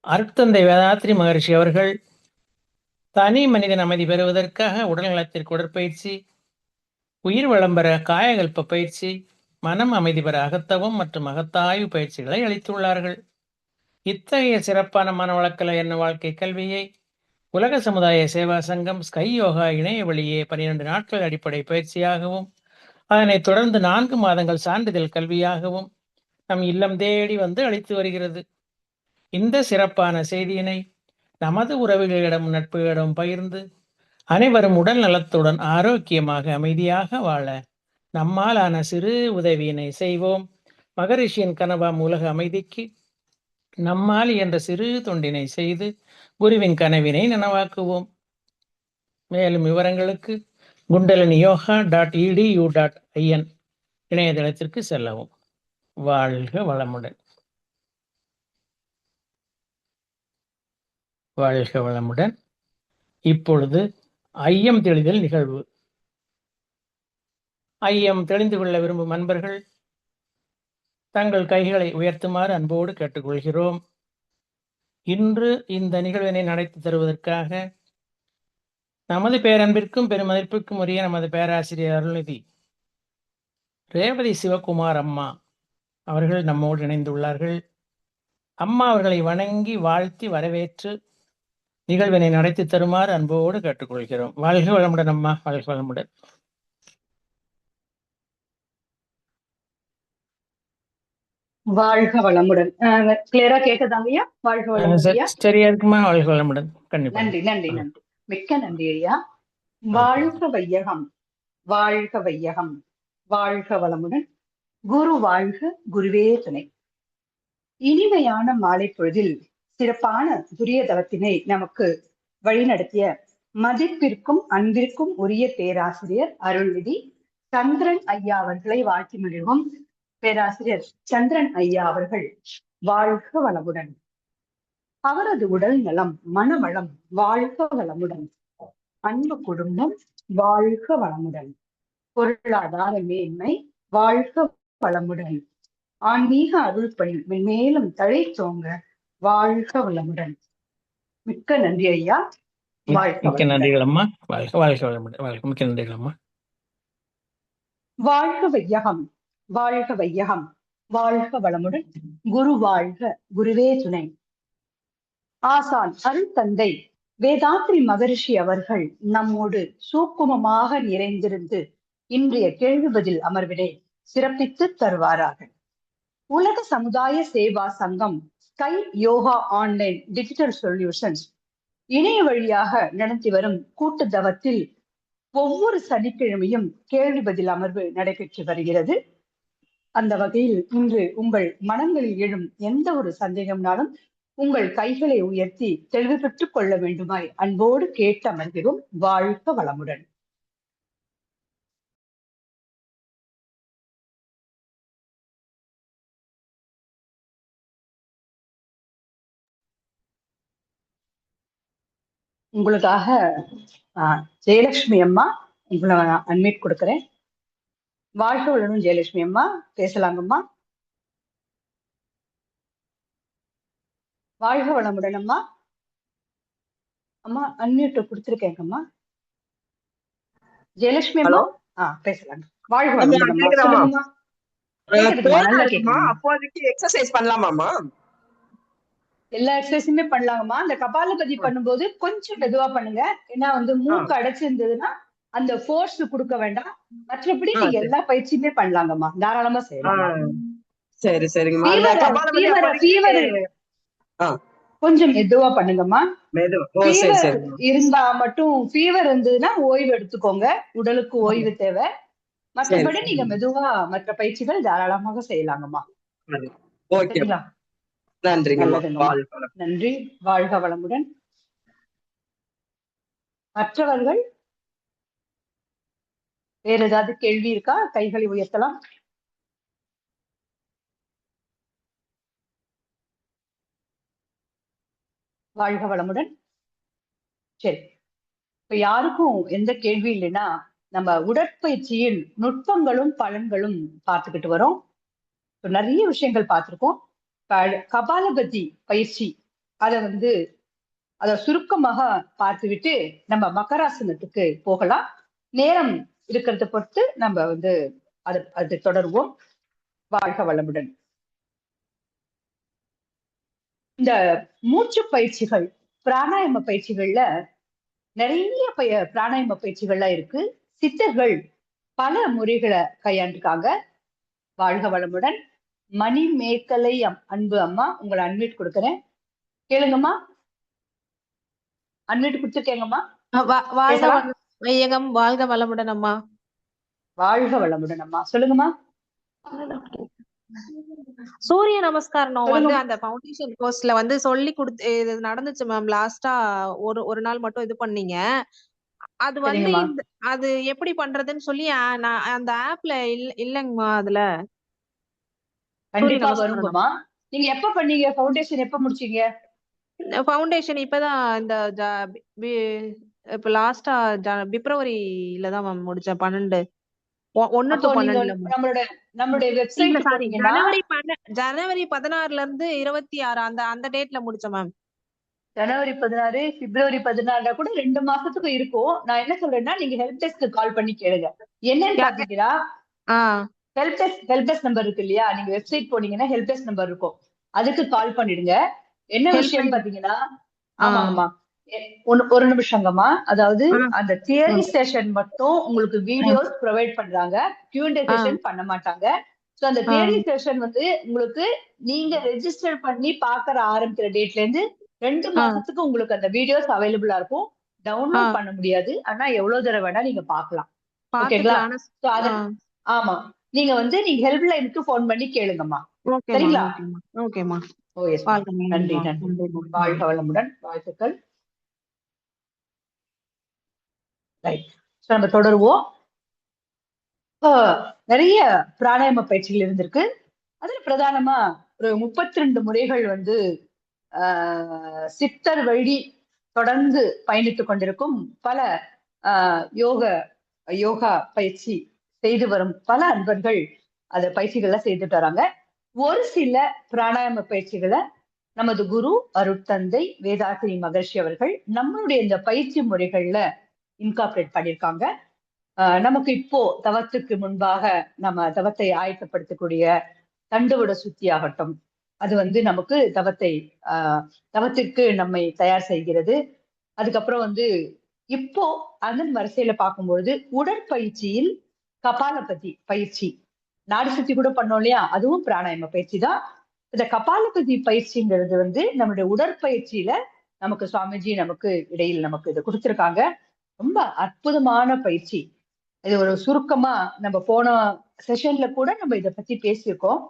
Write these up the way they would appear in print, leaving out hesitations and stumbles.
அருட்தந்தை வேதாத்ரி மகரிஷி அவர்கள் தனி மனிதன் அமைதி பெறுவதற்காக உடல் நலத்திற்கு உடற்பயிற்சி, உயிர் வளம் பெற காயகல்ப பயிற்சி, மனம் அமைதி பெற அகத்தவம் மற்றும் அகத்தாய்வு பயிற்சிகளை அளித்துள்ளார்கள். இத்தகைய சிறப்பான மனவளக்கலை என்ன வாழ்க்கை கல்வியை உலக சமுதாய சேவா சங்கம் ஸ்கை யோகா இணைய வழியே 12 நாட்கள் அடிப்படை பயிற்சியாகவும் அதனைத் தொடர்ந்து 4 மாதங்கள் சான்றிதழ் கல்வியாகவும் நம் இல்லம் தேடி வந்து அளித்து வருகிறது. இந்த சிறப்பான செய்தியினை நமது உறவுகளிடம் நட்புகளிடம் பகிர்ந்து அனைவரும் உடல் நலத்துடன் ஆரோக்கியமாக அமைதியாக வாழ நம்மாலான சிறு உதவியினை செய்வோம். மகரிஷியின் கனவாம் உலக அமைதிக்கு நம்மால் என்ற சிறு தொண்டினை செய்து குருவின் கனவினை நனவாக்குவோம். மேலும் விவரங்களுக்கு kundaliniyoga.edu.in இணையதளத்திற்கு செல்லவும். வாழ்க வளமுடன். வாழ்க வளமுடன். இப்பொழுது ஐயம் தெளிதல் நிகழ்வு. ஐயம் தெளிந்து கொள்ள விரும்பும் அன்பர்கள் தங்கள் கைகளை உயர்த்துமாறு அன்போடு கேட்டுக்கொள்கிறோம். இன்று இந்த நிகழ்வினை நடத்தி தருவதற்காக நமது பேரன்பிற்கும் பெருமதிப்பிற்கும் உரிய நமது பேராசிரியர் அருள்நிதி ரேவதி சிவகுமார் அம்மா அவர்கள் நம்மோடு இணைந்துள்ளார்கள். அம்மா அவர்களை வணங்கி வாழ்த்தி வரவேற்று நிகழ்வினை நடத்தி தருமாறு அன்போடு கேட்டுக்கொள்கிறோம். வாழ்க வளமுடன் அம்மா. வாழ்க வளமுடன். வாழ்க வளமுடன். கிளியரா கேக்குதாங்க ஐயா? வாழ்க வளமுடன் ஐயா. சரியா இருக்குமா? வாழ்க வளமுடன். கண்டிப்பா. நன்றி நன்றி நன்றி, மிக்க நன்றி ஐயா. வாழ்க வையகம், வாழ்க வையகம், வாழ்க வளமுடன். குரு வாழ்க, குருவே துணை. இனிமையான மாலை பொழுதில் சிறப்பான புரிய தவத்தினை நமக்கு வழிநடத்திய மதிப்பிற்கும் அன்பிற்கும் உரிய பேராசிரியர் அருள்நிதி சந்திரன் ஐயா அவர்களை வாழ்த்தி மகிழ்வோம். பேராசிரியர் சந்திரன் ஐயா அவர்கள் வாழ்க வளமுடன். அவரது உடல் நலம், மனவளம் வாழ்க வளமுடன். அன்பு குடும்பம் வாழ்க வளமுடன். பொருளாதார மேன்மை வாழ்க வளமுடன். ஆன்மீக அருள் பணி மென்மேலும் தழைத்தோங்க வாழ்க வளமுடன். மிக்க நன்றி ஐயா. மிக்க நன்றிகள் அம்மா. வாழ்க வாழ்க வளமுடன். வாழ்க. மிக்க நன்றிகள் அம்மா. வாழ்க வையகம், வாழ்க வையகம், வாழ்க வளமுடன். குரு வாழ்க, குருவே துணை. ஆசான் அருள் தந்தை வேதாத்ரி மகரிஷி அவர்கள் நம்மோடு சூக்குமமாக நிறைந்திருந்து இன்றைய கேள்வி பதில் அமர்வினை சிறப்பித்து தருவாராக. உலக சமுதாய சேவா சங்கம் sky yoga online digital solutions இணைய வழியாக நடத்தி வரும் கூட்டு தவத்தில் ஒவ்வொரு சனிக்கிழமையும் கேள்வி பதில் அமர்வு நடைபெற்று வருகிறது. அந்த வகையில் இன்று உங்கள் மனங்களில் எழும் எந்த ஒரு சந்தேகம்னாலும் உங்கள் கைகளை உயர்த்தி தெளிவு பெற்றுக் கொள்ள வேண்டுமாய் அன்போடு கேட்டு அமர்கிறோம். வாழ்க வளமுடன். உங்களுக்காக ஜெயலட்சுமி அம்மா உங்களை அன்மீட் கொடுக்கிறேன். வாழ்க வளமுடன் ஜெயலட்சுமி அம்மா, பேசலாங்கம்மா. வாழ்க வளமுடன் அம்மா. அம்மா அன்மியூட் கொடுத்துருக்கேங்கம்மா. ஜெயலட்சுமி அம்மா பேசலாங்க. வாழ்க வளமுடன் அம்மா. அப்போதைக்கு எக்ஸசைஸ் பண்ணலாமாமா? எல்லா எக்ஸசைஸுமே பண்ணலாங்கம்மா. அந்த கபாலபதி பண்ணும்போது கொஞ்சம் மெதுவா பண்ணுங்க. ஏன்னா மூக்கு அடைச்சிருந்ததுன்னா அந்த ஃபோர்ஸ் கொடுக்க வேண்டாம். மற்றபடி நீங்க எல்லா பயிற்சியுமே பண்ணலாங்கம்மா, தாராளமா செய்யலாம். சரி சரிங்கம்மா. கொஞ்சம் மெதுவா பண்ணுங்கம்மா. இருந்தா மட்டும் ஃபீவர் இருந்ததுன்னா ஓய்வு எடுத்துக்கோங்க, உடலுக்கு ஓய்வு தேவை. மற்றபடி நீங்க மெதுவா மற்ற பயிற்சிகள் தாராளமாக செய்யலாங்கம்மா. நன்றி. வாழ்க வளமுடன். மற்றவர்கள் வேற ஏதாவது கேள்வி இருக்கா? கைகளை உயர்த்தலாம். வாழ்க வளமுடன். சரி, இப்ப யாருக்கும் எந்த கேள்வி இல்லைன்னா நம்ம உடற்பயிற்சியின் நுட்பங்களும் பலன்களும் பார்த்துக்கிட்டு வரோம். நிறைய விஷயங்கள் பார்த்திருக்கோம். கபாலபதி பயிற்சி அதை சுருக்கமாக பார்த்துவிட்டு நம்ம மகராசனத்துக்கு போகலாம். நேரம் இருக்கிறத பொறுத்து நம்ம அதை தொடருவோம். வாழ்க வளமுடன். இந்த மூச்சு பயிற்சிகள், பிராணாயாம பயிற்சிகள்ல நிறைய பிராணாயாம பயிற்சிகள்லாம் இருக்கு. சித்தர்கள் பல முறைகளை கையாண்டிருக்காங்க. வாழ்க வளமுடன். மணிமேகலை அன்பு அம்மா, உங்களை அன்மியூட் கொடுக்குறேன், கேளுங்கம்மா. அன்மியூட் கொடுத்துருக்கேங்கம்மா. வாழ்க வையகம், வாழ்க வளமுடன் அம்மா. வாழ்க வளமுடன் அம்மா, சொல்லுங்கம்மா. சூரிய நமஸ்காரம் வந்து அந்த ஃபவுண்டேஷன் கோர்ஸ்ல சொல்லி கொடுத்து நடந்துச்சு மேம். லாஸ்டா ஒரு நாள் மட்டும் இது பண்ணீங்க. அது அது எப்படி பண்றதுன்னு சொல்லி அந்த ஆப்ல இல்லங்கம்மா. அதுல கண்டிப்பா வருங்கம்மா. நீங்க எப்ப பண்ணீங்க ஃபவுண்டேஷன்? எப்ப முடிச்சீங்க ஃபவுண்டேஷன்? இப்பதான் இந்த இப்ப லாஸ்டா பிப்ரவரியில தான் மேம் முடிச்சேன். 12 1 to 12 நம்மளுடைய வெப்சைட் ஜனவரி 16ல இருந்து 26 அந்த டேட்ல முடிச்சேன் மேம். ஜனவரி 16, பிப்ரவரி 16 கூட 2 மாசத்துக்கு இருக்கும். நான் என்ன சொல்றேன்னா, நீங்க ஹெல்ப் டெஸ்க்கு கால் பண்ணி கேளுங்க. என்னன்னு பாத்தீங்கன்னா, ஹெல்ப் டெஸ்க் நம்பர் இருக்கு இல்லையா? நீங்க வெப்சைட் போனீங்கன்னா ஹெல்ப் டெஸ்க் நம்பர் இருக்கும், அதுக்கு கால் பண்ணிடுங்க. என்ன விஷயம் பாத்தீங்கன்னா, ஆமாங்கம்மா, ஒரு நிமிஷங்கம்மா. அதாவது அந்த தியரி செஷன் மட்டும் உங்களுக்கு வீடியோஸ் ப்ரொவைட் பண்றாங்க, Q&A செஷன் பண்ண மாட்டாங்க. சோ அந்த தியரி செஷன் உங்களுக்கு நீங்க ரெஜிஸ்டர் பண்ணி பாக்குற ஆரம்பிக்கிற டேட்ல இருந்து 2 மாசத்துக்கு உங்களுக்கு அந்த வீடியோஸ் அவைலபிளா இருக்கும். டவுன்லோட் பண்ண முடியாது, ஆனா எவ்வளவு தடவை வேணா நீங்க பாக்கலாம். ஓகேங்களா? ஆமா, நீங்க நீங்க ஹெல்ப் லைனுக்கு போன் பண்ணி கேளுங்கம்மா. சரிங்களா? ஓகேமா. நன்றி நன்றி. வாழ்க வளமுடன். வாழ்த்துக்கள். நம்ம தொடருவோம். நிறைய பிராணாயாம பயிற்சிகள் இருந்திருக்கு. அதுல பிரதானமா ஒரு 32 முறைகள் சித்தர் வழி தொடர்ந்து பயணித்துக் கொண்டிருக்கும் பல யோகா பயிற்சி செய்து வரும் பல அன்பர்கள் அந்த பயிற்சிகளை செய்துட்டு வராங்க. ஒரு சில பிராணாயாம பயிற்சிகளை நமது குரு அருட்தந்தை வேதாத்ரி மகர்ஷி அவர்கள் நம்மளுடைய இந்த பயிற்சி முறைகள்ல இன்கார்பரேட் பண்ணியிருக்காங்க. நமக்கு இப்போ தவத்துக்கு முன்பாக நம்ம தவத்தை ஆயத்தப்படுத்தக்கூடிய தண்டுவட சுத்தி ஆகட்டும், அது நமக்கு தவத்திற்கு நம்மை தயார் செய்கிறது. அதுக்கப்புறம் இப்போ அதன் வரிசையில பார்க்கும்பொழுது உடற்பயிற்சியில் கபாலபதி பயிற்சி, நாடி சுத்தி கூட பண்ணோம் இல்லையா, அதுவும் பிராணாயாம பயிற்சி தான். இந்த கபாலபதி பயிற்சிங்கிறது நம்மளுடைய உடற்பயிற்சியில நமக்கு சுவாமிஜி நமக்கு இடையில் நமக்கு இதை கொடுத்திருக்காங்க. ரொம்ப அற்புதமான பயிற்சி. இது ஒரு சுருக்கமா நம்ம போன செஷன்ல கூட நம்ம இதை பத்தி பேசியிருக்கோம்.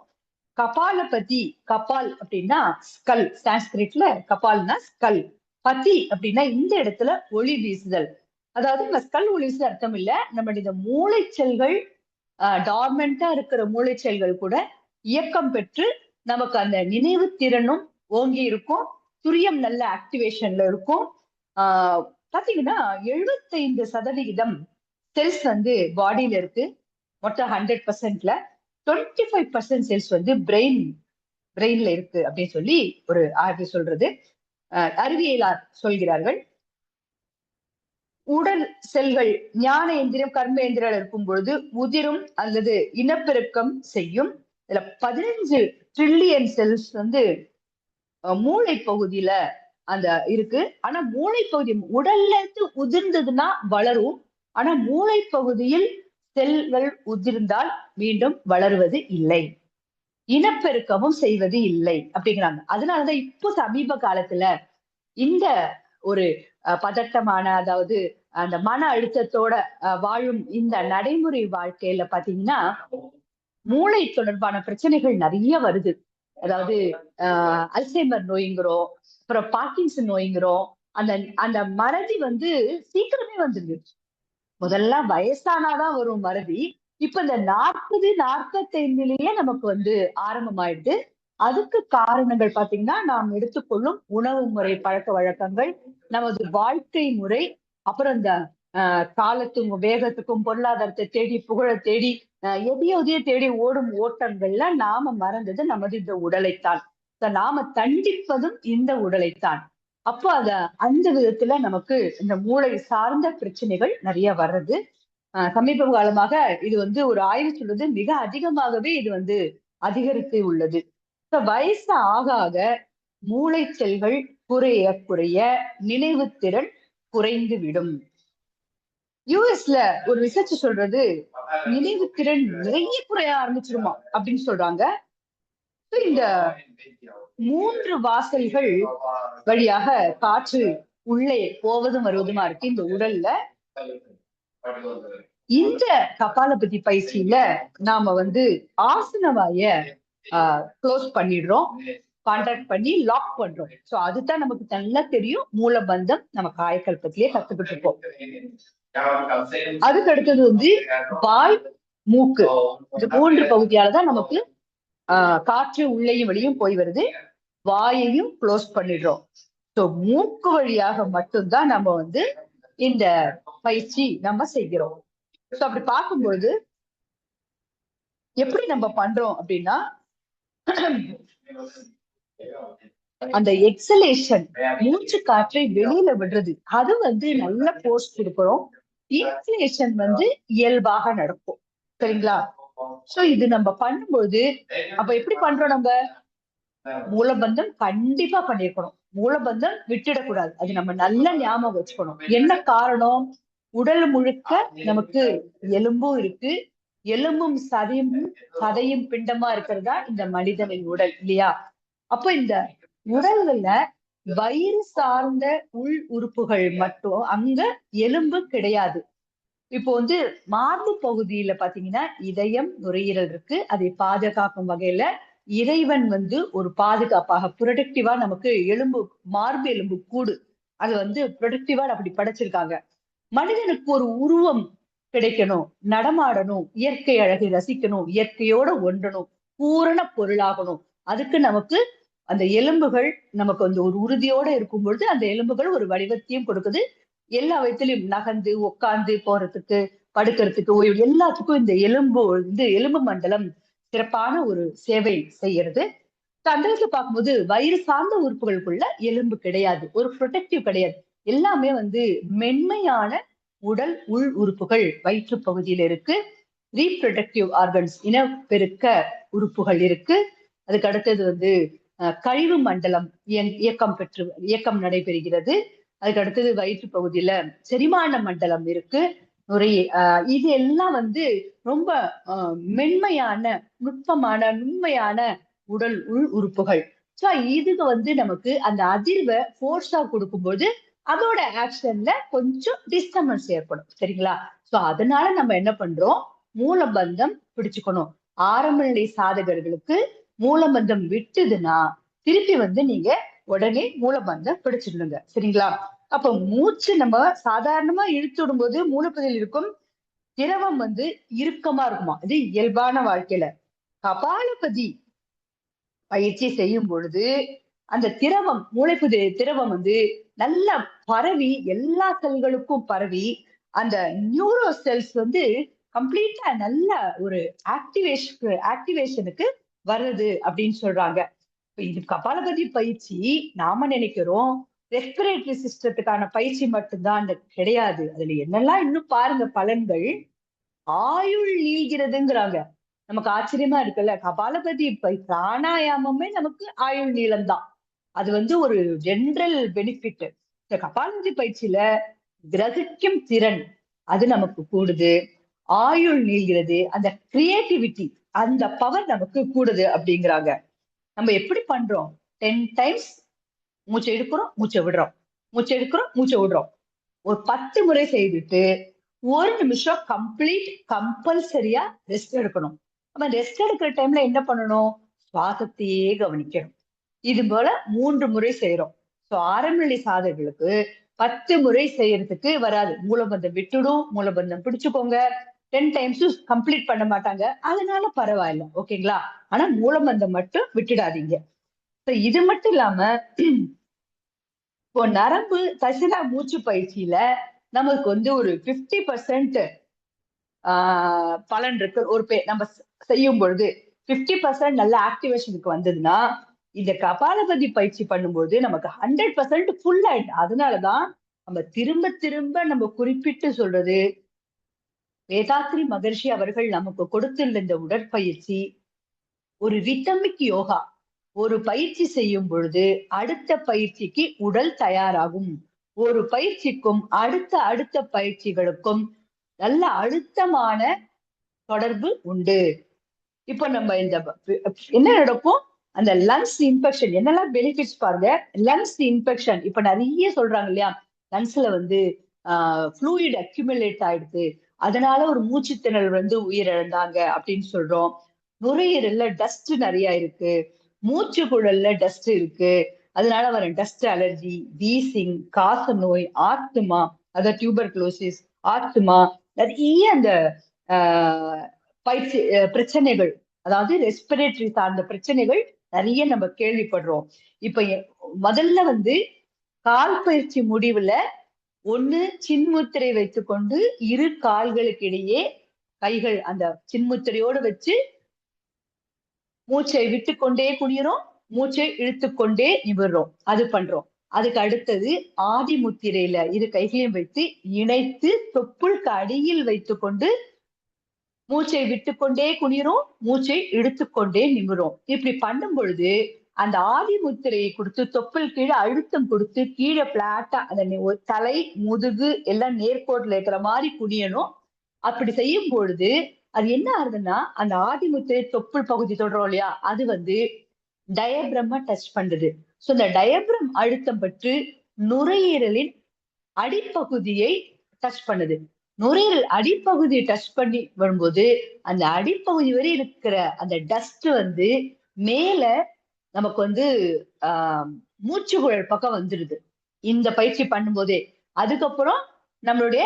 கபாலபதி, கபால் அப்படின்னா ஸ்கல், சான்ஸ்கிரிட்ல கபால்னா ஸ்கல், பதி அப்படின்னா இந்த இடத்துல ஒளி வீசுதல். அதாவது இந்த ஸ்கல் ஒளி வீசுதல் அர்த்தம் இல்ல, நம்மளுடைய இந்த மூளை செல்கள் டார்மெண்டா இருக்கிற மூளை செல்கள் கூட இயக்கம் பெற்று நமக்கு அந்த நினைவு திறனும் ஓங்கி இருக்கும், துரியம் நல்ல ஆக்டிவேஷன்ல இருக்கும். பாத்தீங்கன்னா 75% செல்ஸ் பாடியில இருக்கு. மொத்தம் 100%ல 25% செல்ஸ் பிரெயின்ல இருக்கு அப்படின்னு சொல்லி ஒரு ஆய்வு சொல்றது, அறிவியலார் சொல்கிறார்கள். உடல் செல்கள் ஞான எந்திரம் கர்ம எந்திரம் இருக்கும் பொழுது உதிரும் அல்லது இனப்பெருக்கம் செய்யும். இதுல 15 ட்ரில்லியன் செல்ஸ் மூளை பகுதியில இருக்கு. ஆனா மூளை பகுதி உடல்ல இருந்து உதிர்ந்ததுன்னா வளரும், ஆனா மூளை பகுதியில் செல்கள் உதிர்ந்தால் மீண்டும் வளருவது இல்லை, இனப்பெருக்கமும் செய்வது இல்லை அப்படிங்கிறாங்க. அதனாலதான் இப்போ சமீப காலத்துல இந்த ஒரு பதட்டமான, அதாவது அந்த மன அழுத்தத்தோட வாழும் இந்த நடைமுறை வாழ்க்கையில பாத்தீங்கன்னா மூளை தொடர்பான பிரச்சனைகள் நிறைய வருது. அதாவது அல்சைமர் நோய்ங்கிறோம், அப்புறம் பார்க்கின்சன் நோய்ங்கிறோம். அந்த மறதி சீக்கிரமே வந்துருது. முதல்ல வயசானாதான் வரும் மறதி, இப்ப இந்த 40-45லயே நமக்கு ஆரம்பமாயிடுது. அதுக்கு காரணங்கள் பாத்தீங்கன்னா நாம் எடுத்துக்கொள்ளும் உணவு முறை, பழக்க வழக்கங்கள், நமது வாழ்க்கை முறை, அப்புறம் இந்த காலத்துக்கும் வேகத்துக்கும் பொருளாதாரத்தை தேடி புகழ தேடி எதையோ தேடி ஓடும் ஓட்டங்கள்ல நாம மறந்தது நமது இந்த உடலைத்தான். நாம தண்டிப்பதும் இந்த உடலைத்தான். அப்போ அந்த விதத்துல நமக்கு இந்த மூளை சார்ந்த பிரச்சனைகள் நிறைய வர்றது சமீப காலமாக இது ஒரு ஆய்வு சொல்றது மிக அதிகமாகவே இது அதிகரித்து உள்ளது. வயசு ஆக ஆக மூளை செல்கள் குறைய குறைய நினைவு திறன் குறைந்து விடும். யூஎஸ்ல ஒரு ரிசர்ச் சொல்றது நினைவு திறன் நிறைய குறைய ஆரம்பிச்சிருமா அப்படின்னு சொல்றாங்க. இந்த 3 வாசல்கள் வழியாக காற்று உள்ளே போவதும் வருவதுமா இருக்கு இந்த உடல்ல. இந்த கபாலபதி பயிற்சியில நாம ஆசனவாய க்ளோஸ் பண்ணிடுறோம், கான்ட்ராக்ட் பண்ணி லாக் பண்றோம். சோ அதுதான் நமக்கு நல்லா தெரியும். மூலபந்தம் நம்ம காயக்கல்பத்திலேயே கத்துக்கிட்டு இருப்போம். அதுக்கு அடுத்தது வாய் மூக்கு, இந்த 3 பகுதியாலதான் நமக்கு காற்று உள்ளேயும் வெளியும் போய் வருது. வாயையும் க்ளோஸ் பண்ணிடுறோம். சோ மூக்கு வழியாக மட்டும்தான் நம்ம இந்த பயிற்சி நம்ம செய்கிறோம். சோ அப்படி பார்க்கும்போது எப்படி நம்ம பண்றோம் அப்படின்னா, அந்த எக்ஸலேஷன் மூச்சு காற்றை வெளியில விடுறது அது நல்ல போர்ஸ் கொடுக்கிறோம். இன்ஃபிளேஷன் இயல்பாக நடக்கும். சரிங்களா? சோ இது நம்ம பண்ணும்போது அப்ப எப்படி பண்றோம்? நம்ம மூலபந்தம் கண்டிப்பா பண்ணிருக்கணும். மூலபந்தம் விட்டுடக்கூடாது. அது நம்ம நல்ல ஞாபகம் வச்சுக்கணும். என்ன காரணம்? உடல் முழுக்க நமக்கு எலும்பும் இருக்கு. எலும்பும் சதையும் பிண்டமா இருக்கிறதா இந்த மனிதனின் உடல் இல்லையா? அப்போ இந்த உடல்ல வயிறு சார்ந்த உள் உறுப்புகள் மட்டும், அங்க எலும்பு கிடையாது. இப்போ மார்பு பகுதியில பாத்தீங்கன்னா இதயம், நுரையீரல் இருக்கு. அதை பாதுகாக்கும் வகையில இறைவன் ஒரு பாதுகாப்பாக ப்ரொடக்டிவா நமக்கு எலும்பு, மார்பு எலும்பு கூடு அது ப்ரொடக்டிவா அப்படி படைச்சிருக்காங்க. மனிதனுக்கு ஒரு உருவம் கிடைக்கணும், நடமாடணும், இயற்கை அழகை ரசிக்கணும், இயற்கையோட ஒன்றணும், பூரண பொருளாகணும். அதுக்கு நமக்கு அந்த எலும்புகள் நமக்கு ஒரு உறுதியோட இருக்கும் பொழுது அந்த எலும்புகள் ஒரு வடிவத்தையும் கொடுக்குது. எல்லா விதத்திலையும் நகர்ந்து உட்கார்ந்து போறதுக்கு, படுக்கிறதுக்கு, ஓய்வு எல்லாத்துக்கும் இந்த எலும்பு மண்டலம் சிறப்பான ஒரு சேவை செய்யறது. அந்த இடத்துல பார்க்கும்போது வயிறு சார்ந்த உறுப்புகளுக்குள்ள எலும்பு கிடையாது, ஒரு ப்ரொடெக்டிவ் கிடையாது. எல்லாமே மென்மையான உடல் உள் உறுப்புகள் வயிற்று பகுதியில இருக்கு. ரீப்ரொடக்டிவ் ஆர்கன்ஸ், இனப்பெருக்க உறுப்புகள் இருக்கு. அதுக்கு அடுத்தது கழிவு மண்டலம் இயக்கம் நடைபெறுகிறது. அதுக்கு அடுத்தது வயிற்று பகுதியில செரிமான மண்டலம் இருக்கு. இது எல்லாம் ரொம்ப மென்மையான, நுண்மையான உடல் உள் உறுப்புகள். சோ இதுக்கு நமக்கு அந்த அதிர்வை போர்ஸா கொடுக்கும்போது அதோட ஆக்ஷன்ல கொஞ்சம் டிஸ்டர்பன்ஸ் ஏற்படும். சரிங்களா? சோ அதனால நம்ம என்ன பண்றோம்? மூலபந்தம் பிடிச்சுக்கணும். ஆரம்ப நிலை சாதகர்களுக்கு மூலபந்தம் விட்டுதுன்னா திருப்பி நீங்க உடனே மூலபந்தம் பிடிச்சிடுங்க. சரிங்களா? அப்ப மூச்சு நம்ம சாதாரணமா இழுத்து விடும்போது மூலப்பகுதியில் இருக்கும் திரவம் இறுக்கமா இருக்குமா, இது இயல்பான வாழ்க்கையில. கபாலபதி பயிற்சி செய்யும் பொழுது அந்த திரவம், மூளைப்பகுதி திரவம் நல்லா பரவி எல்லா செல்களுக்கும் பரவி அந்த நியூரோ செல்ஸ் கம்ப்ளீட்டா நல்ல ஒரு ஆக்டிவேஷனுக்கு வருது அப்படின்னு சொல்றாங்க. இது கபாலபதி பயிற்சி நாம நினைக்கிறோம் ரெஸ்பிரேட்டரி சிஸ்டத்துக்கான பயிற்சி மட்டும்தான் கிடையாது. அதுல என்னெல்லாம் இன்னும் பாருங்க பலன்கள். ஆயுள் நீள்கிறதுங்கிறாங்க. நமக்கு ஆச்சரியமா இருக்குல்ல. கபாலபதி பிராணாயாமமே நமக்கு ஆயுள் நீளம்தான். அது ஒரு ஜெனரல் பெனிஃபிட். இந்த கபாலபதி பயிற்சியில கிரகிக்கும் திறன் அது நமக்கு கூடுது, ஆயுள் நீள்கிறது, அந்த கிரியேட்டிவிட்டி, அந்த பவர் நமக்கு கூடுது அப்படிங்கிறாங்க. நம்ம எப்படி பண்றோம்? 10 டைம்ஸ் மூச்சை எடுக்கிறோம், மூச்சை விடுறோம், மூச்சை எடுக்கிறோம், மூச்சை விடுறோம். ஒரு 10 முறை செய்துட்டு 1 நிமிஷம் கம்பல்சரியா ரெஸ்ட் எடுக்கணும். நம்ம ரெஸ்ட் எடுக்கிற டைம்ல என்ன பண்ணணும்? சுவாசத்தையே கவனிக்கணும். இது போல 3 முறை செய்யறோம். சோ ஆரம்ப நிலை சாதகர்களுக்கு 10 முறை செய்யறதுக்கு வராது. மூலபந்தம் விட்டுடும், மூலபந்தம் பிடிச்சுக்கோங்க. 10 டைம்ஸ் கம்ப்ளீட் பண்ண மாட்டாங்க, அதனால பரவாயில்ல. ஓகேங்களா? ஆனா மூலபந்தம் மட்டும் விட்டுடாதீங்க. இது மட்டும் இல்லாம இப்போ நரம்பு தசரா மூச்சு பயிற்சியில நமக்கு வந்து ஒரு 50% பலன் இருக்கு. நம்ம செய்யும் பொழுது 50% நல்ல ஆக்டிவேஷனுக்கு வந்ததுன்னா இந்த கபாலபதி பயிற்சி பண்ணும்போது நமக்கு 100% ஃபுல் ஆயிடும். அதனாலதான் நம்ம திரும்ப திரும்ப நம்ம குறிப்பிட்டு சொல்றது, வேதாத்ரி மகர்ஷி அவர்கள் நமக்கு கொடுத்துள்ள இந்த உடற்பயிற்சி ஒரு ரிதமிக் யோகா. ஒரு பயிற்சி செய்யும் பொழுது அடுத்த பயிற்சிக்கு உடல் தயாராகும். ஒரு பயிற்சிக்கும் அடுத்த பயிற்சிகளுக்கும் நல்ல அழுத்தமான தொடர்பு உண்டு. இப்ப நம்ம இந்த என்ன நடக்கும், அந்த லங்ஸ் இன்ஃபெக்ஷன் என்னெல்லாம் பெனிஃபிட்ஸ் பாருங்க. லங்ஸ் இன்ஃபெக்ஷன் இப்ப நிறைய சொல்றாங்க இல்லையா, லங்ஸ்ல வந்து ஃப்ளூயிட் அக்யூமுலேட் ஆயிடுது, அதனால ஒரு மூச்சு திணறல் வந்து உயிரிழந்தாங்க அப்படின்னு சொல்றோம். நுரையீரல்ல டஸ்ட் நிறைய இருக்கு, மூச்சு குழல்ல டஸ்ட் இருக்கு, அதனால வர டஸ்ட் அலர்ஜி, வீசிங், காச நோய், ஆஸ்துமா, அதாவது டியூபர்குலோசிஸ், ஆஸ்துமா, நிறைய அந்த பயிற்சி பிரச்சனைகள், அதாவது ரெஸ்பிரேட்டரி சார்ந்த பிரச்சனைகள் நிறைய நம்ம கேள்விப்படுறோம். இப்ப முதல்ல வந்து கால் பயிற்சி முடிவுல ஒண்ணு சின்முத்திரை வைத்துக்கொண்டு இரு கால்களுக்கு இடையே கைகள் அந்த சின்முத்திரையோடு வச்சு மூச்சை விட்டு கொண்டே குனிறோம், மூச்சை இழுத்துக்கொண்டே நிமிர்றோம், அது பண்றோம். அதுக்கு அடுத்தது ஆதி முத்திரையில இரு கைகளையும் வைத்து இணைத்து தொப்புளுக்கு அடியில் வைத்துக்கொண்டு மூச்சை விட்டுக்கொண்டே குனிறோம், மூச்சை இழுத்துக்கொண்டே நிமிரும். இப்படி பண்ணும் பொழுது அந்த ஆதி முத்திரையை கொடுத்து தொப்புள் கீழே அழுத்தம் கொடுத்து கீழே பிளாட்டா அந்த தலை முதுகு எல்லாம் நேர்கோட்டில் இருக்கிற மாதிரி குனியணும். அப்படி செய்யும் பொழுது அது என்ன ஆகுதுன்னா, அந்த ஆதி முத்திரை தொப்புள் பகுதி தொடரும் இல்லையா, அது வந்து டயப்ரமா டச் பண்றது. சோ இந்த டயப்ரம் அழுத்தம் பற்றி நுரையீரலின் அடிப்பகுதியை டச் பண்ணுது. நுரையீரல் அடிப்பகுதியை டச் பண்ணி வரும்போது அந்த அடிப்பகுதி வரை இருக்கிற அந்த டஸ்ட் வந்து மேல நமக்கு வந்து மூச்சுக்குழல் பக்கம் வந்துடுது இந்த பயிற்சி பண்ணும்போதே. அதுக்கப்புறம் நம்மளுடைய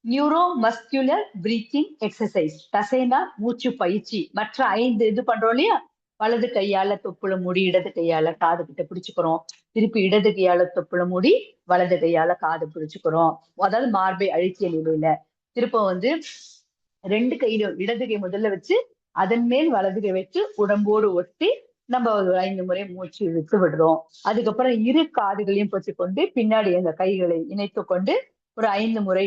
நியூரோ மஸ்குலர் பிரீத்திங் எக்ஸசைஸ், தசைனா மூச்சு பயிற்சி, மற்ற 5 இது பண்றோம் இல்லையா, வலது கையால தொப்புள மூடி இடது கையால காது கிட்ட பிடிச்சுக்கிறோம், திருப்பி இடது கையால தொப்புள மூடி வலது கையால காது பிடிச்சுக்கிறோம், அதாவது மார்பை அழுத்திய நிலையில. திருப்ப வந்து 2 கையிலும் இடது கை முதல்ல வச்சு அதன் மேல் வலது கை வச்சு உடம்போடு ஒட்டி நம்ம ஒரு 5 முறை மூச்சு இழுத்து விடுறோம். அதுக்கப்புறம் இரு காதுகளையும் பொத்திக்கொண்டு பின்னாடி அந்த கைகளை இணைத்து கொண்டு ஒரு 5 முறை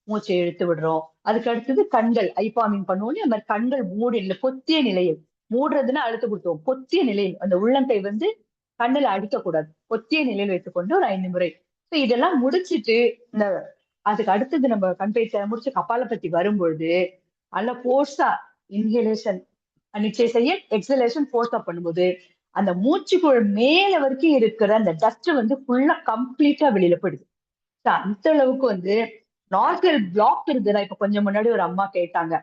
மூச்சை இழுத்து விடுறோம். அதுக்கு அடுத்தது கண்கள் ஐபாமிங் பண்ணுவோம், அந்த மாதிரி கண்கள் மூடி பொத்திய நிலையில், மூடுறதுன்னா அழுத்த கொடுத்தோம், பொத்திய நிலையில் அந்த உள்ளங்கை வந்து கண்ணுல அடிக்கக்கூடாது, பொத்திய நிலையில் வைத்துக்கொண்டு ஒரு 5 முறை. இதெல்லாம் முடிச்சிட்டு இந்த அதுக்கு அடுத்தது நம்ம கண் பயிற்சி முடிச்சு கபாலபதி வரும்பொழுது நல்ல போர்ஸா இன்ஹலேஷன் நிச்சயம் செய்ய, எக்ஸலேஷன் போர்ஸா பண்ணும்போது அந்த மூச்சுக்குழல் மேல வரைக்கும் இருக்கிற அந்த டஸ்ட் வந்து ஃபுல்லா கம்ப்ளீட்டா வெளியில போயிடுது. அந்த அளவுக்கு வந்து நார்மல் பிளாக் இருக்குதுன்னா, இப்ப கொஞ்சம் முன்னாடி ஒரு அம்மா கேட்டாங்க,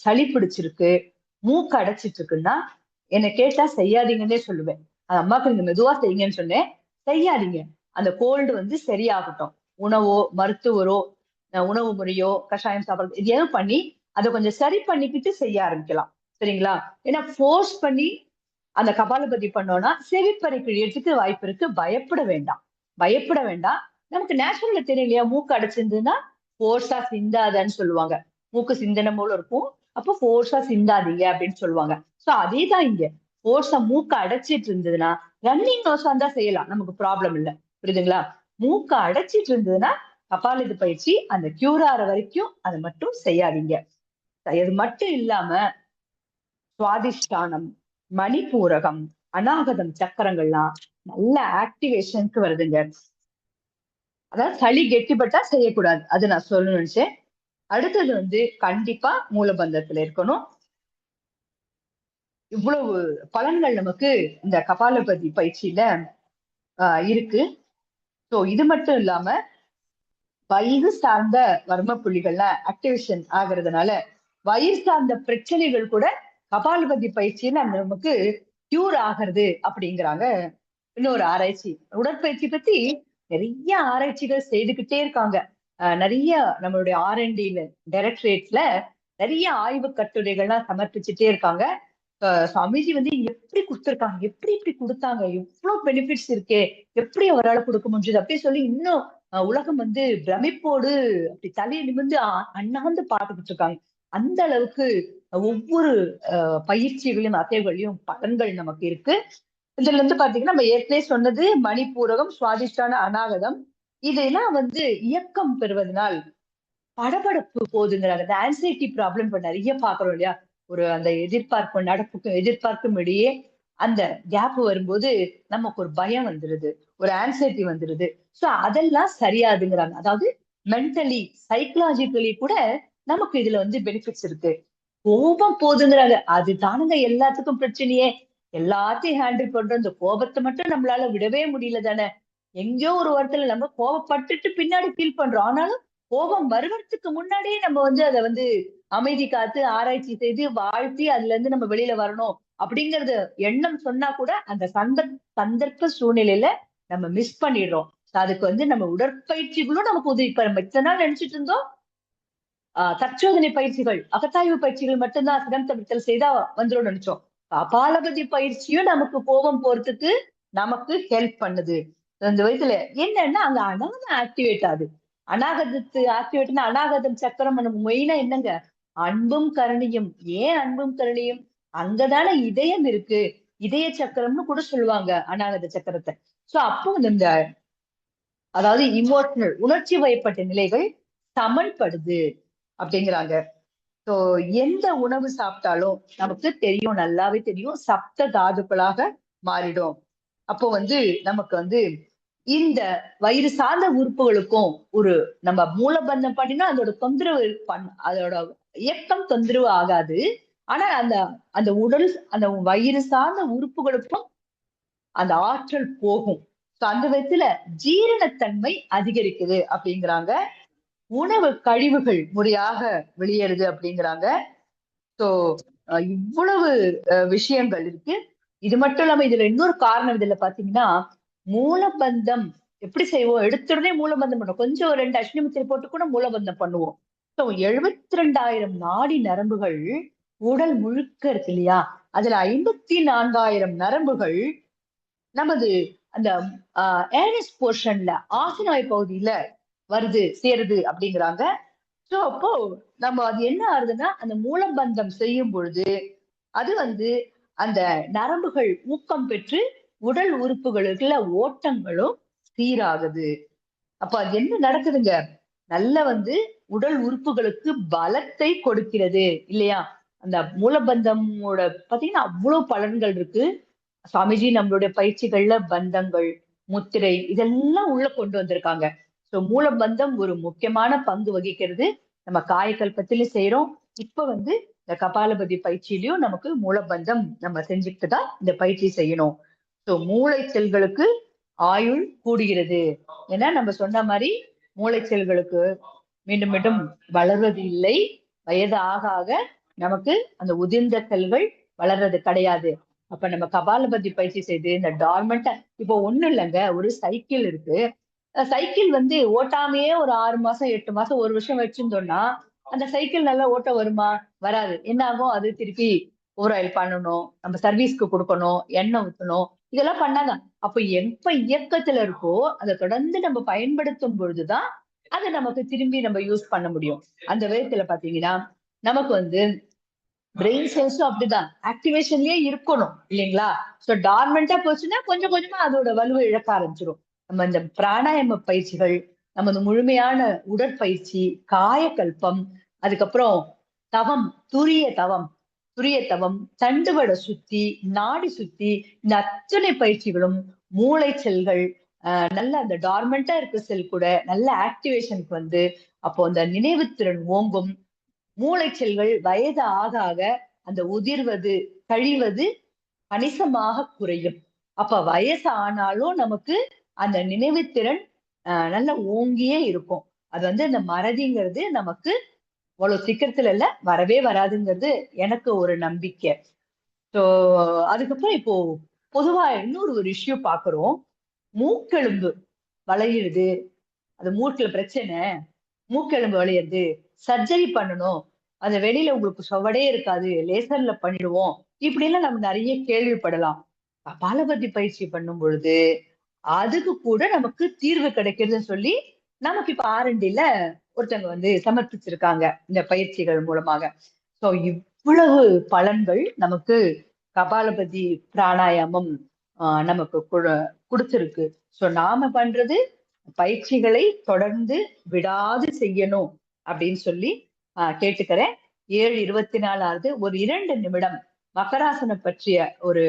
சளி பிடிச்சிருக்கு, மூக்கு அடைச்சிட்டு இருக்குன்னா என்னை கேட்டா செய்யாதீங்கன்னே சொல்லுவேன். அந்த அம்மாக்கு நீங்க மெதுவா செய்யுங்கன்னு சொன்னேன். செய்யாதீங்க, அந்த கோல்டு வந்து சரியாகட்டும், உணவோ மருத்துவரோ உணவு முறையோ கஷாயம் சாப்பிடுறது இது எதுவும் பண்ணி அதை கொஞ்சம் சரி பண்ணிக்கிட்டு செய்ய ஆரம்பிக்கலாம், சரிங்களா? ஏன்னா ஃபோர்ஸ் பண்ணி அந்த கபாலபதி பண்ணோம்னா செவிப்பறை கிழியறதுக்கு வாய்ப்பு இருக்கு. பயப்பட வேண்டாம், பயப்பட வேண்டாம். நமக்கு நேச்சுரல்ல தெரியலையா, மூக்கு அடைச்சிருந்ததுன்னா ஃபோர்ஸா சிந்தாதன்னு சொல்லுவாங்க, மூக்கு சிந்தனை போல இருக்கும், அப்போ ஃபோர்ஸா சிந்தாதீங்க அப்படின்னு சொல்லுவாங்க. சோ அதேதான் இங்க, ஃபோர்ஸா மூக்கு அடைச்சிட்டு இருந்ததுன்னா ரன்னிங் நோஸா தான் செய்யலாம், நமக்கு ப்ராப்ளம் இல்லை, புரியுதுங்களா? மூக்கு அடைச்சிட்டு இருந்ததுன்னா கபாலபதி பயிற்சி அந்த கியூர் ஆற வரைக்கும் அதை மட்டும் செய்யாதீங்க. அது மட்டும் இல்லாம சுவாதிஷ்டானம், மணிப்பூரகம், அநாகதம் சக்கரங்கள்லாம் நல்ல ஆக்டிவேஷனுக்கு வருதுங்க. அதாவது சளி கெட்டிப்பட்டா செய்யக்கூடாது, அது நான் சொல்லணும்னு நினைச்சேன். அடுத்தது வந்து கண்டிப்பா மூலபந்தத்துல இருக்கணும். இவ்வளவு பலன்கள் நமக்கு இந்த கபாலபதி பயிற்சியில இருக்கு. சோ இது மட்டும் இல்லாம வயிறு சார்ந்த வர்ம புள்ளிகள்லாம் ஆக்டிவேஷன் ஆகுறதுனால வயிறு சார்ந்த பிரச்சனைகள் கூட கபாலபதி பயிற்சியில நமக்கு கியூர் ஆகிறது அப்படிங்கிறாங்க இன்னொரு ஆராய்ச்சி. உடற்பயிற்சி பத்தி நிறைய ஆராய்ச்சிகள் செய்துகிட்டே இருக்காங்க. நிறைய நம்மளுடைய R&D டைரக்டரேட்ஸ்ல நிறைய ஆய்வு கட்டுரைகள்லாம் சமர்ப்பிச்சுட்டே இருக்காங்க. சுவாமிஜி வந்து எப்படி கொடுத்திருக்காங்க, எப்படி இப்படி கொடுத்தாங்க, எவ்வளவு பெனிஃபிட்ஸ் இருக்கே, எப்படி அவரால் கொடுக்க முடிஞ்சது அப்படி சொல்லி இன்னும் உலகம் வந்து பிரமிப்போடு அப்படி தலையை நிமிர்ந்து அண்ணாந்து பார்த்துக்கிட்டு இருக்காங்க. அந்த அளவுக்கு ஒவ்வொரு பயிற்சிகளையும் அசைவுகளையும் பலன்கள் நமக்கு இருக்கு. இதுல இருந்து பாத்தீங்கன்னா நம்ம ஏற்கனவே சொன்னது மணிப்பூரகம், சுவாதிஷ்டான, அநாகதம் இதெல்லாம் வந்து இயக்கம் பெறுவதனால் படபடப்பு போதுங்கிறாங்க. இந்த ஆன்சைட்டி ப்ராப்ளம் இப்ப நிறைய பாக்குறோம் இல்லையா? ஒரு அந்த எதிர்பார்ப்பு நடப்புக்கும் எதிர்பார்ப்பும் இடையே அந்த கேப் வரும்போது நமக்கு ஒரு பயம் வந்துருது, ஒரு ஆன்சைட்டி வந்துருது. சோ அதெல்லாம் சரியாதுங்கிறாங்க. அதாவது மென்டலி சைக்கலாஜிக்கலி கூட நமக்கு இதுல வந்து பெனிஃபிட்ஸ் இருக்கு. கோபம் போதுங்கிறாங்க. அது தானுங்க எல்லாத்துக்கும் பிரச்சனையே. எல்லாத்தையும் ஹேண்டில் பண்றோம். இந்த கோபத்தை மட்டும் நம்மளால விடவே முடியல தானே. எங்கேயோ ஒரு வாரத்துல நம்ம கோபப்பட்டுட்டு பின்னாடி ஃபீல் பண்றோம். ஆனாலும் கோபம் வருவதற்கு முன்னாடியே நம்ம வந்து அதை வந்து அமைதி காத்து ஆராய்ச்சி செய்து வாழ்த்தி அதுல இருந்து நம்ம வெளியில வரணும் அப்படிங்கறது எண்ணம் சொன்னா கூட அந்த சந்தர்ப்ப சூழ்நிலையில நம்ம மிஸ் பண்ணிடுறோம். அதுக்கு வந்து நம்ம உடற்பயிற்சிகளும் நமக்கு உதவி. இப்ப நம்ம இத்தனை நாள் நினைச்சிட்டு இருந்தோம் தற்சோதனை பயிற்சிகள், அகத்தாய்வு பயிற்சிகள் மட்டும்தான் சிரம் தவிர்த்தல் செய்தா வந்துரும் நினைச்சோம். கபாலபதி பயிற்சியும் நமக்கு கோபம் போறதுக்கு நமக்கு ஹெல்ப் பண்ணுது. அந்த விதத்துல என்னன்னா அங்க அனாகதம் ஆக்டிவேட் ஆகுது. அநாகதத்து ஆக்டிவேட்னா அநாகதம் சக்கரம் மெயினா என்னங்க? அன்பும் கருணையும். ஏன் அன்பும் கருணையும்? அங்கதானே இதயம் இருக்கு. இதய சக்கரம்னு கூட சொல்லுவாங்க அநாகத சக்கரத்தை. சோ அப்போ இந்த அதாவது இமோஷனல் உணர்ச்சி வயப்பட்ட நிலைகள் சமன்படுது அப்படிங்கிறாங்க. சோ எந்த உணவு சாப்பிட்டாலும் நமக்கு தெரியும், நல்லாவே தெரியும், சப்த தாதுக்களாக மாறிடும். அப்போ வந்து நமக்கு வந்து இந்த வயிறு சார்ந்த உறுப்புகளுக்கும் ஒரு நம்ம மூலபந்தம் பண்ணினா அதோட தொந்தரவு அதோட இயக்கம் தொந்தரவு ஆகாது. ஆனா அந்த அந்த உடல் அந்த வயிறு சார்ந்த உறுப்புகளுக்கும் அந்த ஆற்றல் போகும். அந்த விதத்துல ஜீரணத்தன்மை அதிகரிக்குது அப்படிங்கிறாங்க. உணவு கழிவுகள் முறையாக வெளியேறுது அப்படிங்கிறாங்க. சோ இவ்வளவு விஷயங்கள் இருக்கு. இது மட்டும் இல்லாம இதுல இன்னொரு காரணம் இதுல பாத்தீங்கன்னா மூலபந்தம் எப்படி செய்வோம்? எடுத்த உடனே மூலபந்தம் பண்ணுவோம். கொஞ்சம் 2 அஷ்டமித்திரை போட்டு கூட மூலபந்தம் பண்ணுவோம். 72,000 நாடி நரம்புகள் உடல் முழுக்க இருக்கு இல்லையா? அதுல 54,000 நரம்புகள் நமது அந்த ஏனஸ் போர்ஷன்ல ஆசனவாய் பகுதியில வருது சேருது அப்படிங்கிறாங்க. சோ அப்போ நம்ம அது என்ன ஆகுதுன்னா அந்த மூலபந்தம் செய்யும் பொழுது அது வந்து அந்த நரம்புகள் ஊக்கம் பெற்று உடல் உறுப்புகளுக்குள்ள ஓட்டங்களும் சீராகுது. அப்ப அது என்ன நடக்குதுங்க? நல்ல வந்து உடல் உறுப்புகளுக்கு பலத்தை கொடுக்கிறது இல்லையா? அந்த மூலபந்தமோட பாத்தீங்கன்னா அவ்வளவு பலன்கள் இருக்கு. சுவாமிஜி நம்மளுடைய பயிற்சிகள்ல பந்தங்கள், முத்திரை இதெல்லாம் உள்ள கொண்டு வந்திருக்காங்க. சோ மூலபந்தம் ஒரு முக்கியமான பங்கு வகிக்கிறது. நம்ம காயகல்பத்திலும் செய்யறோம். இப்ப வந்து இந்த கபாலபதி பயிற்சியிலயும் நமக்கு மூலபந்தம் நம்ம செஞ்சுக்கிட்டு தான் இந்த பயிற்சி செய்யணும். சோ மூளை செல்களுக்கு ஆயுள் கூடுகிறது. ஏன்னா நம்ம சொன்ன மாதிரி மூளை செல்களுக்கு மீண்டும் மீண்டும் வளர்வது இல்லை. வயது ஆக ஆக நமக்கு அந்த உதிர்ந்த செல்கள் வளர்றது கிடையாது. அப்ப நம்ம கபாலபதி பயிற்சி செய்து இந்த டார்மெண்டா இப்போ ஒண்ணும் இல்லைங்க, ஒரு சைக்கிள் இருக்கு. சைக்கிள் வந்து ஓட்டாமையே ஒரு 6 மாசம் 8 மாசம் 1 வருஷம் வச்சிருந்தோம்னா அந்த சைக்கிள் நல்லா ஓட்ட வருமா? வராது. என்ன ஆகும்? அது திருப்பி ஓவராயில் பண்ணணும், நம்ம சர்வீஸ்க்கு கொடுக்கணும், எண்ணெய் ஊற்றணும், இதெல்லாம் பண்ணாங்க. அப்ப எப்ப இயக்கத்துல இருக்கோ அதை தொடர்ந்து நம்ம பயன்படுத்தும் பொழுதுதான் அதை நமக்கு திரும்பி நம்ம யூஸ் பண்ண முடியும். அந்த விதத்துல பாத்தீங்கன்னா நமக்கு வந்து பிரெயின் செல்ஸும் அப்படிதான் ஆக்டிவேஷன்லயே இருக்கணும் இல்லைங்களா? சோ டார்மெண்டா போச்சுன்னா கொஞ்சம் கொஞ்சமா அதோட வலுவை இழக்க ஆரம்பிச்சிடும். நம்ம இந்த பிராணாயாம பயிற்சிகள், நமது முழுமையான உடற்பயிற்சி, காயகல்பம், அதுக்கப்புறம் தவம், துரிய தவம், தண்டுவட சுத்தி, நாடி சுத்தி, இந்த அத்தனை பயிற்சிகளும் மூளை செல்கள் நல்ல அந்த டார்மெண்டா இருக்க செல் கூட நல்ல ஆக்டிவேஷனுக்கு வந்து அப்போ அந்த நினைவுத்திறன் ஓங்கும். மூளை செல்கள் வயது ஆக ஆக அந்த உதிர்வது கழிவது கணிசமாக குறையும். அப்ப வயசு ஆனாலும் நமக்கு அந்த நினைவுத்திறன் நல்ல ஓங்கியே இருக்கும். அது வந்து அந்த மறதிங்கிறது நமக்கு அவ்வளவு சீக்கிரத்துல இல்ல வரவே வராதுங்கிறது எனக்கு ஒரு நம்பிக்கை. சோ அதுக்கப்புறம் இப்போ பொதுவா இன்னொரு ஒரு இஷ்யூ பாக்குறோம். மூக்கெலும்பு வளையுது, அது மூக்குல பிரச்சனை, மூக்கெலும்பு வளையுது, சர்ஜரி பண்ணணும், அது வெளியில உங்களுக்கு சுவடே இருக்காது, லேசர்ல பண்ணிடுவோம், இப்படி எல்லாம் நம்ம நிறைய கேள்விப்படலாம். கபாலபதி பயிற்சி பண்ணும் பொழுது அதுக்கு கூட நமக்கு தீர்வு கிடைக்குதுன்னு சொல்லி நமக்கு இப்ப ஆரண்டில ஒருத்தவங்க வந்து சமர்ப்பிச்சிருக்காங்க இந்த பயிற்சிகள் மூலமாக. சோ இவ்வளவு பலன்கள் நமக்கு கபாலபதி பிராணாயாமம் நமக்கு கொடுத்திருக்கு. சோ நாம பண்றது பயிற்சிகளை தொடர்ந்து விடாது செய்யணும் அப்படின்னு சொல்லி கேட்டுக்கிறேன். 7:24 ஆகுது. ஒரு 2 நிமிடம் மகராசனம் பற்றிய ஒரு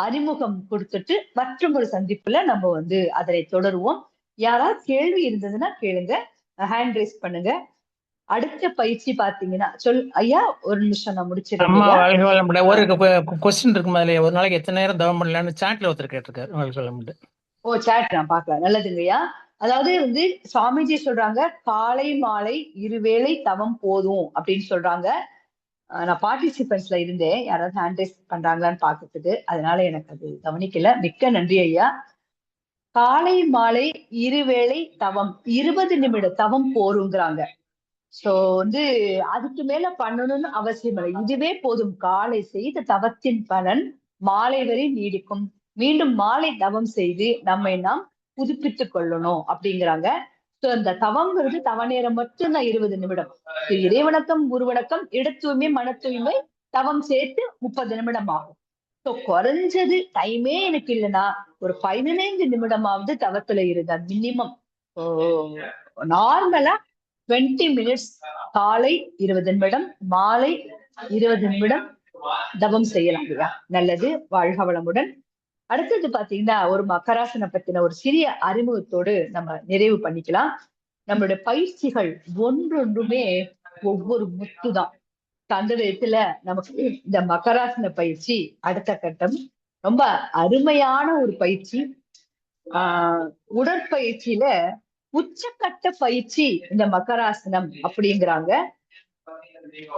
அறிமுகம் கொடுத்துட்டு மற்றும் ஒரு சந்திப்புல நம்ம வந்து அதனை தொடருவோம். யாராவது கேள்வி இருந்ததுன்னா கேளுங்க, ஹேண்ட் ரைஸ் பண்ணுங்க. அடுத்த பயிற்சி பாத்தீங்கன்னா ஐயா ஒரு நிமிஷம் நான் அம்மா முடிச்சிடுறேன். வாழ்க வளமுடன். ஒரு கொஸ்டின் இருக்கும் அதுல, ஒரு நாளைக்கு எத்தனை நேரம் தவம் பண்ணலாம்னு சாட்ல ஒருத்தர் கேட்டிருக்காரு. வாழ்க வளமுடன். ஓ சாட் நான் பாக்கலாம். நல்லதுங்கய்யா. அதாவது வந்து சுவாமிஜி சொல்றாங்க காலை மாலை இருவேளை தவம் போதும் அப்படின்னு சொல்றாங்க. நான் பார்ட்டிசிபென்ட்ஸ்ல இருந்தேன், யாராவது ஹேண்ட் ரைஸ் பண்றாங்களான்னு பாக்குறதுக்கு, அதனால எனக்கு அது கவனிக்கல. மிக்க நன்றி ஐயா. காலை மாலை இருவேளை தவம் 20 நிமிட தவம் போருங்கிறாங்க. சோ வந்து அதுக்கு மேல பண்ணணும்னு அவசியம் இல்லை, இதுவே போதும். காலை செய்த தவத்தின் பலன் மாலை வரை நீடிக்கும். மீண்டும் மாலை தவம் செய்து நம்மை நாம் புதுப்பித்துக் கொள்ளணும் அப்படிங்கிறாங்க. சோ இந்த தவம்ங்கிறது தவ நேரம் மட்டும்தான் 20 நிமிடம். இறைவணக்கம் குருவணக்கம் இட தூய்மை மன தூய்மை தவம் சேர்த்து 30 நிமிடம் ஆகும். ஸோ குறைஞ்சது டைமே எனக்கு இல்லைன்னா ஒரு 15 நிமிடமாவது தவத்துல இருந்தா மினிமம். நார்மலா 20 மினிட்ஸ் காலை 20 நிமிடம் மாலை 20 நிமிடம் தவம் செய்யலாம் இல்லையா? நல்லது. வாழ்க வளமுடன். அடுத்தது பாத்தீங்கன்னா ஒரு மகராசனை பத்தின ஒரு சிறிய அறிமுகத்தோடு நம்ம நிறைவு பண்ணிக்கலாம். நம்மளுடைய பயிற்சிகள் ஒன்றொன்றுமே ஒவ்வொரு முத்துதான். அந்த விதத்துல நமக்கு இந்த மகராசன பயிற்சி அடுத்த கட்டம் ரொம்ப அருமையான ஒரு பயிற்சி. உடற்பயிற்சியில உச்சக்கட்ட பயிற்சி இந்த மகராசனம் அப்படிங்கிறாங்க.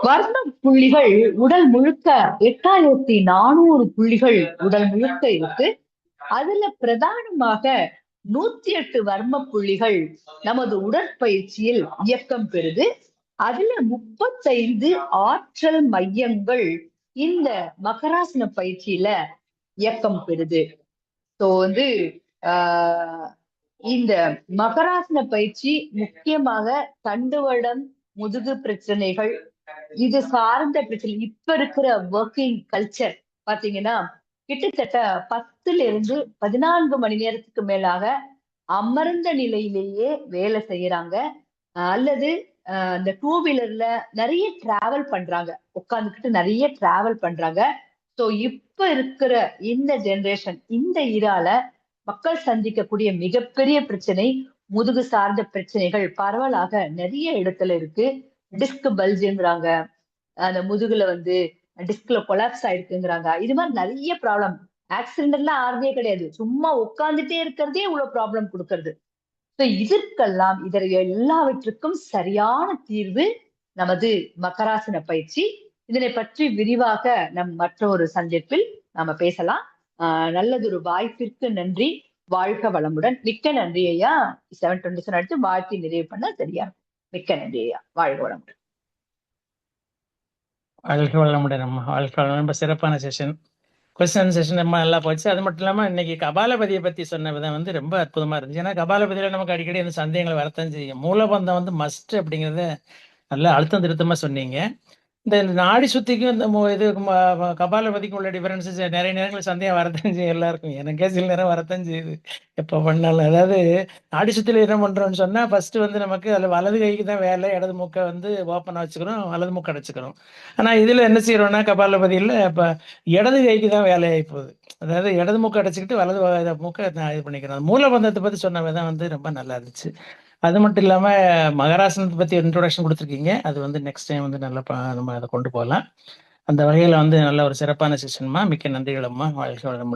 வர்ண புள்ளிகள் உடல் முழுக்க 8400 புள்ளிகள் உடல் முழுக்க இருக்கு. அதுல பிரதானமாக 108 வர்ம புள்ளிகள் நமது உடற்பயிற்சியில் இயக்கம் பெறுது. அதுல 35 ஆற்றல் மையங்கள் இந்த மகராசன பயிற்சியில இயக்கம் பெறுது. சோ வந்து இந்த மகராசன பயிற்சி முக்கியமாக தண்டுவடம் முதுகு பிரச்சனைகள் இது சார்ந்த பிரச்சனை. இப்ப இருக்கிற ஒர்க்கிங் கல்ச்சர் பாத்தீங்கன்னா கிட்டத்தட்ட 10 to 14 மணி நேரத்துக்கு மேலாக அமர்ந்த நிலையிலேயே வேலை செய்யறாங்க. அல்லது இந்த 2 வீலர்ல நிறைய டிராவல் பண்றாங்க, உட்கார்ந்துக்கிட்டு நிறைய டிராவல் பண்றாங்க. சோ இப்ப இருக்கிற இந்த ஜெனரேஷன் இந்த இரால மக்கள் சந்திக்கக்கூடிய மிகப்பெரிய பிரச்சனை முதுகு சார்ந்த பிரச்சனைகள் பரவலாக நிறைய இடத்துல இருக்கு. டிஸ்க் பல்ஜுங்கிறாங்க, அந்த முதுகுல வந்து டிஸ்க்ல கொலாப்ஸ் ஆயிருக்குங்கிறாங்க. இது மாதிரி நிறைய ப்ராப்ளம். ஆக்சிடென்ட்லாம் ஆறதே கிடையாது, சும்மா உட்கார்ந்துட்டே இருக்கிறதே இவ்வளவு ப்ராப்ளம் கொடுக்கறது. இதற்கெல்லாம் எல்லாவற்றுக்கும் சரியான தீர்வு நமது மகராசன பயிற்சி. இதனை பற்றி விரிவாக நம் மற்றொரு சந்திப்பில் நாம பேசலாம். நல்லதொரு வாய்ப்பிற்கு நன்றி. வாழ்க வளமுடன். மிக்க நன்றி ஐயா. 7:27 அடுத்து வாழ்த்தி நிறைவு பண்ண சரியா. மிக்க நன்றி ஐயா. வாழ்க வளமுடன். வாழ்க வளமுடன் அம்மா. வாழ்க வளமுடன். ரொம்ப சிறப்பான செஷன், கொஸ்டின் செஷன் ரொம்ப நல்லா போச்சு. அது மட்டும் இல்லாம இன்னைக்கு கபாலபதியை பத்தி சொன்ன விதம் வந்து ரொம்ப அற்புதமா இருந்துச்சு. ஏன்னா கபாலபதியில நமக்கு அடிக்கடி அந்த சந்தேகங்களை வரத்தான் செய்யும். மூலபந்தம் வந்து மஸ்ட் அப்படிங்கிறத நல்லா அழுத்தம் திருத்தமா சொன்னீங்க. இந்த நாடி சுத்திக்கும் இந்த இது கபாலபதிக்கும் உள்ள டிஃபரன்சஸ் நிறைய நேரங்கள் சந்தேகம் வரத்தான் செய்யும் எல்லாருக்கும். எனக்கே சில நேரம் வரத்தான் செய்யுது எப்போ பண்ணாலும். அதாவது நாடி சுத்தில என்ன பண்றோம்னு சொன்னா ஃபர்ஸ்ட் வந்து நமக்கு அதில் வலது கைக்கு தான் வேலை, இடது மூக்கை வந்து ஓப்பனாக வச்சுக்கிறோம், வலது மூக்கை அடைச்சிக்கிறோம். ஆனால் இதில் என்ன செய்யறோம்னா கபாலபதியில் இப்போ இடது கைக்கு தான் வேலையாகி போகுது. அதாவது இடது மூக்கை அடைச்சிக்கிட்டு வலது மூக்கை நான் இது பண்ணிக்கிறேன். மூலபந்தத்தை பற்றி சொன்ன விதம் வந்து ரொம்ப நல்லா இருந்துச்சு. அது மட்டும் இல்லாமல் மகராசனத்தை பற்றி இன்ட்ரோடக்ஷன் கொடுத்துருக்கீங்க. அது வந்து நெக்ஸ்ட் டைம் வந்து நல்லா நம்ம அதை கொண்டு போகலாம். அந்த வகையில் வந்து நல்ல ஒரு சிறப்பான செஷன்மா. மிக்க நன்றிகள் அம்மா. வாழ்க்கை வளமுடன்.